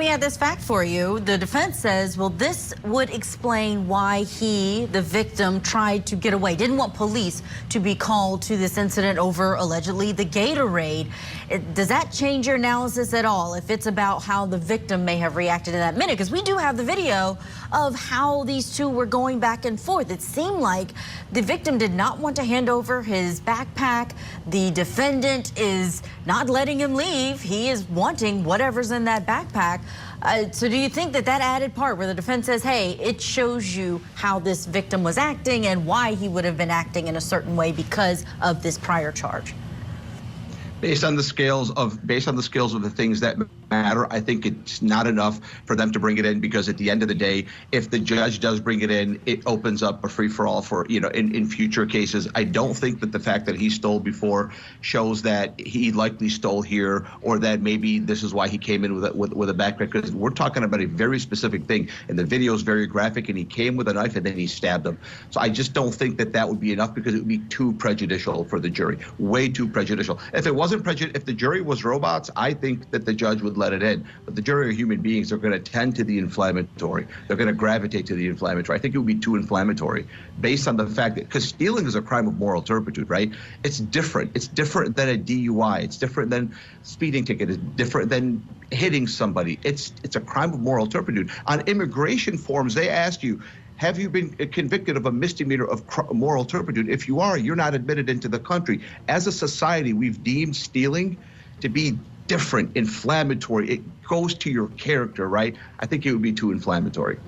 We had this fact for you. The defense says, well, this would explain why he, the victim, tried to get away. Didn't want police to be called to this incident over, allegedly, the Gatorade. Does that change your analysis at all if it's about how the victim may have reacted in that minute? Because we do have the video of how these two were going back and forth. It seemed like the victim did not want to hand over his backpack. The defendant is not letting him leave. He is wanting whatever's in that backpack. So do you think that that added part where the defense says, hey, it shows you how this victim was acting and why he would have been acting in a certain way because of this prior charge? Based on the scales of the things that matter, I think it's not enough for them to bring it in, because at the end of the day, if the judge does bring it in, it opens up a free-for-all for, in future cases. I don't think that the fact that he stole before shows that he likely stole here, or that maybe this is why he came in with a backpack, because we're talking about a very specific thing, and the video is very graphic, and he came with a knife and then he stabbed him. So I just don't think that that would be enough, because it would be too prejudicial for the jury, way too prejudicial. If it wasn't prejudicial, if the jury was robots, I think that the judge would let it in. But the jury are human beings. They're going to tend to the inflammatory. They're going to gravitate to the inflammatory. I think it would be too inflammatory based on the fact that, because stealing is a crime of moral turpitude, right? It's different. It's different than a DUI. It's different than speeding ticket. It's different than hitting somebody. It's a crime of moral turpitude. On immigration forms, they ask you, have you been convicted of a misdemeanor of moral turpitude? If you are, you're not admitted into the country. As a society, we've deemed stealing to be different, inflammatory. It goes to your character, right? I think it would be too inflammatory.